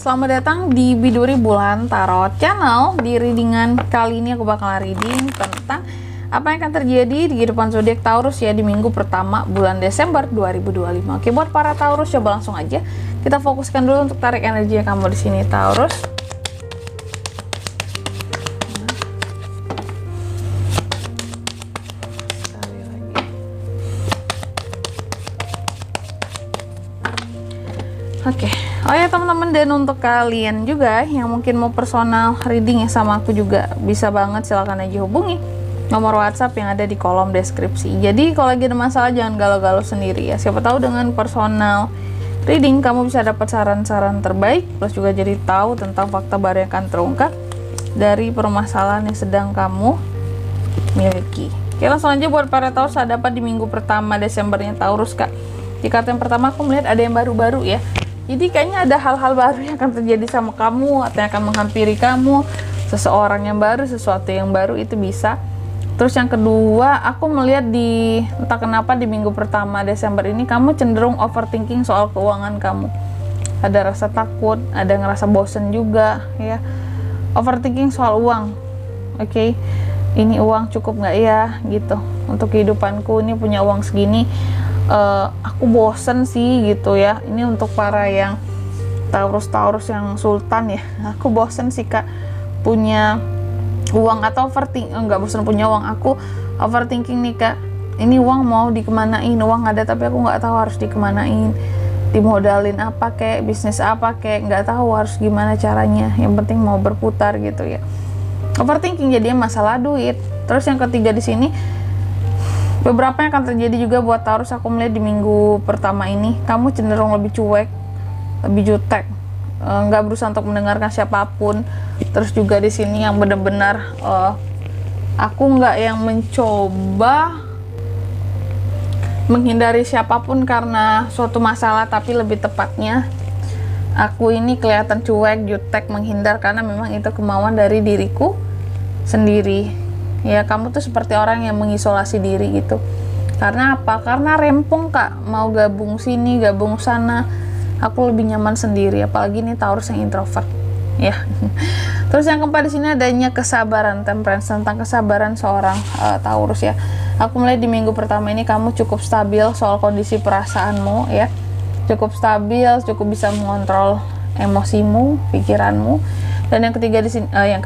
selamat datang di Biduri Bulan Tarot Channel. Di readingan kali ini aku bakal reading tentang apa yang akan terjadi di kehidupan zodiak Taurus ya di minggu pertama bulan Desember 2025. Oke, buat para Taurus coba langsung aja kita fokuskan dulu untuk tarik energi kamu di sini Taurus. Oke, oh ya teman-teman, dan untuk kalian juga yang mungkin mau personal reading ya sama aku juga bisa banget, silahkan aja hubungi nomor WhatsApp yang ada di kolom deskripsi. Jadi kalau lagi ada masalah jangan galau-galau sendiri ya, siapa tahu dengan personal reading kamu bisa dapat saran-saran terbaik, plus juga jadi tahu tentang fakta baru yang akan terungkap dari permasalahan yang sedang kamu miliki. Oke, langsung aja buat para Taurus dapat di minggu pertama Desembernya Taurus kak. Di kartu yang pertama aku melihat ada yang baru-baru ya. Jadi kayaknya ada hal-hal baru yang akan terjadi sama kamu atau yang akan menghampiri kamu, seseorang yang baru, sesuatu yang baru itu bisa. Terus yang kedua, aku melihat di entah kenapa di minggu pertama Desember ini kamu cenderung overthinking soal keuangan kamu. Ada rasa takut, ada ngerasa bosen juga ya. Overthinking soal uang. Oke. Ini uang cukup nggak ya gitu. Untuk kehidupanku ini punya uang segini. Aku bosen sih gitu ya. Ini untuk para yang Taurus yang sultan ya, aku bosen sih kak punya uang atau overthinking. Enggak bosen punya uang, aku overthinking nih kak, ini uang mau dikemanain, uang ada tapi aku nggak tahu harus dikemanain, dimodalin apa kayak bisnis apa kayak nggak tahu harus gimana caranya, yang penting mau berputar gitu ya. Overthinking jadinya masalah duit. Terus yang ketiga di sini, beberapa yang akan terjadi juga buat Taurus, aku melihat di minggu pertama ini kamu cenderung lebih cuek, lebih jutek, nggak berusaha untuk mendengarkan siapapun. Terus juga di sini yang benar-benar aku nggak yang mencoba menghindari siapapun karena suatu masalah, tapi lebih tepatnya aku ini kelihatan cuek, jutek, menghindar karena memang itu kemauan dari diriku sendiri. Ya, kamu tuh seperti orang yang mengisolasi diri gitu. Karena apa? Karena rempong kak, mau gabung sini, gabung sana. Aku lebih nyaman sendiri, apalagi nih Taurus yang introvert. Ya. Terus yang keempat di sini adanya kesabaran, temperance, tentang kesabaran seorang Taurus ya. Aku melihat di minggu pertama ini kamu cukup stabil soal kondisi perasaanmu ya. Cukup stabil, cukup bisa mengontrol emosimu, pikiranmu. Dan yang ketiga di sini, yang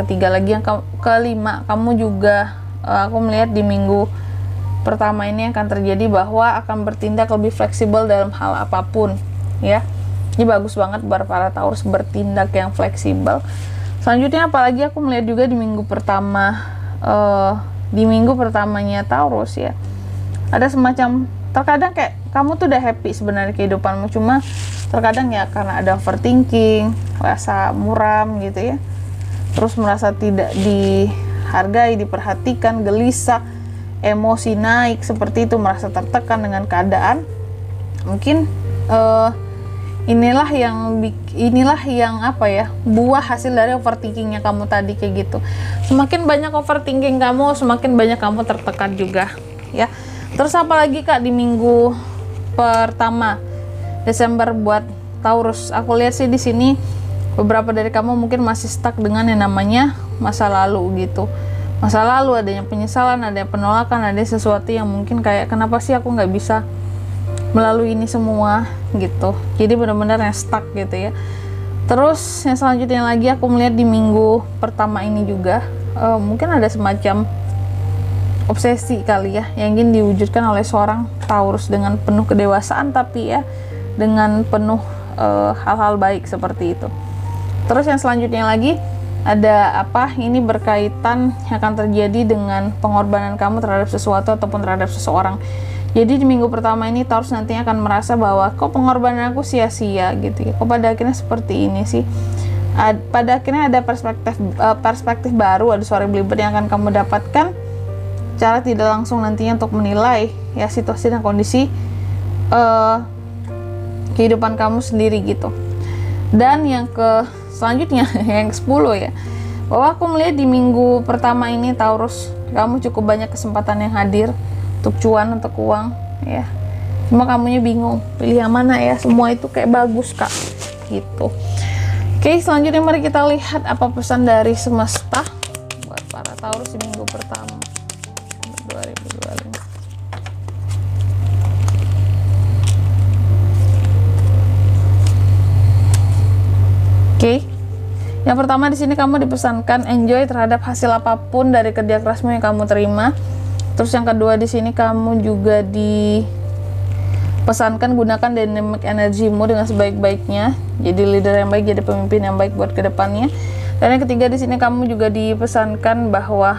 kelima, kamu juga aku melihat di minggu pertama ini akan terjadi bahwa akan bertindak lebih fleksibel dalam hal apapun ya. Ini bagus banget buat para Taurus bertindak yang fleksibel. Selanjutnya apalagi aku melihat juga di minggu pertamanya Taurus ya, ada semacam, terkadang kayak kamu tuh udah happy sebenarnya kehidupanmu, cuma terkadang ya karena ada overthinking, rasa muram gitu ya, terus merasa tidak dihargai, diperhatikan, gelisah, emosi naik seperti itu, merasa tertekan dengan keadaan. Mungkin inilah yang apa ya, buah hasil dari overthinkingnya kamu tadi kayak gitu. Semakin banyak overthinking kamu, semakin banyak kamu tertekan juga ya. Terus apalagi kak di minggu pertama Desember buat Taurus, aku lihat sih di sini beberapa dari kamu mungkin masih stuck dengan yang namanya masa lalu gitu. Masa lalu adanya penyesalan, ada penolakan, ada sesuatu yang mungkin kayak kenapa sih aku nggak bisa melalui ini semua gitu. Jadi benar-benar yang stuck gitu ya. Terus yang selanjutnya lagi aku melihat di minggu pertama ini juga mungkin ada semacam obsesi kali ya yang ingin diwujudkan oleh seorang Taurus dengan penuh kedewasaan, tapi ya dengan penuh hal-hal baik seperti itu. Terus yang selanjutnya lagi ada apa, ini berkaitan yang akan terjadi dengan pengorbanan kamu terhadap sesuatu ataupun terhadap seseorang. Jadi di minggu pertama ini Taurus nantinya akan merasa bahwa kok pengorbanan aku sia-sia gitu ya, kok pada akhirnya seperti ini sih. Pada akhirnya ada perspektif baru, ada suara belibet yang akan kamu dapatkan cara tidak langsung nantinya untuk menilai ya situasi dan kondisi kehidupan kamu sendiri gitu. Dan yang selanjutnya yang ke-10 ya, bahwa aku melihat di minggu pertama ini Taurus, kamu cukup banyak kesempatan yang hadir untuk cuan, untuk uang ya. Cuma kamunya bingung pilih yang mana ya, semua itu kayak bagus kak gitu. Oke, selanjutnya mari kita lihat apa pesan dari semesta buat para Taurus di minggu pertama 2025. Oke. Yang pertama di sini kamu dipesankan enjoy terhadap hasil apapun dari kerja kerasmu yang kamu terima. Terus yang kedua di sini kamu juga dipesankan gunakan dynamic energimu dengan sebaik-baiknya. Jadi leader yang baik, jadi pemimpin yang baik buat kedepannya. Dan yang ketiga di sini kamu juga dipesankan bahwa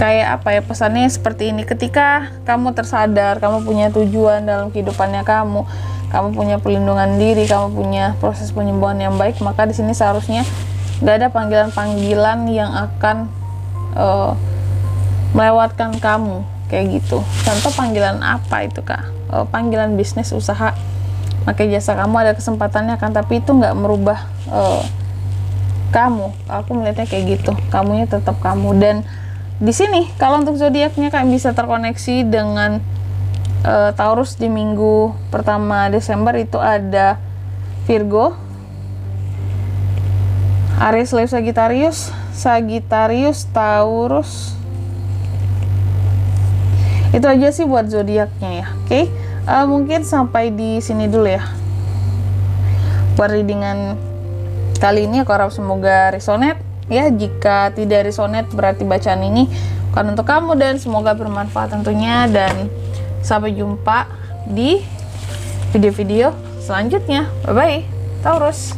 kayak apa ya, pesannya seperti ini. Ketika kamu tersadar, kamu punya tujuan dalam kehidupannya kamu punya pelindungan diri, kamu punya proses penyembuhan yang baik, maka di sini seharusnya nggak ada panggilan-panggilan yang akan melewatkan kamu kayak gitu. Contoh panggilan apa itu kak? Panggilan bisnis, usaha, pakai jasa kamu, ada kesempatannya kan, tapi itu nggak merubah kamu. Aku melihatnya kayak gitu, kamunya tetap kamu. Dan di sini kalau untuk zodiaknya kalian bisa terkoneksi dengan Taurus di minggu pertama Desember itu ada Virgo, Aries, Leo, Sagittarius, Taurus. Itu aja sih buat zodiaknya ya. Oke, mungkin sampai di sini dulu ya buat readingan kali ini. Aku harap semoga resonate ya. Jika tidak resonate berarti bacaan ini bukan untuk kamu, dan semoga bermanfaat tentunya. Dan sampai jumpa di video-video selanjutnya. Bye bye Taurus.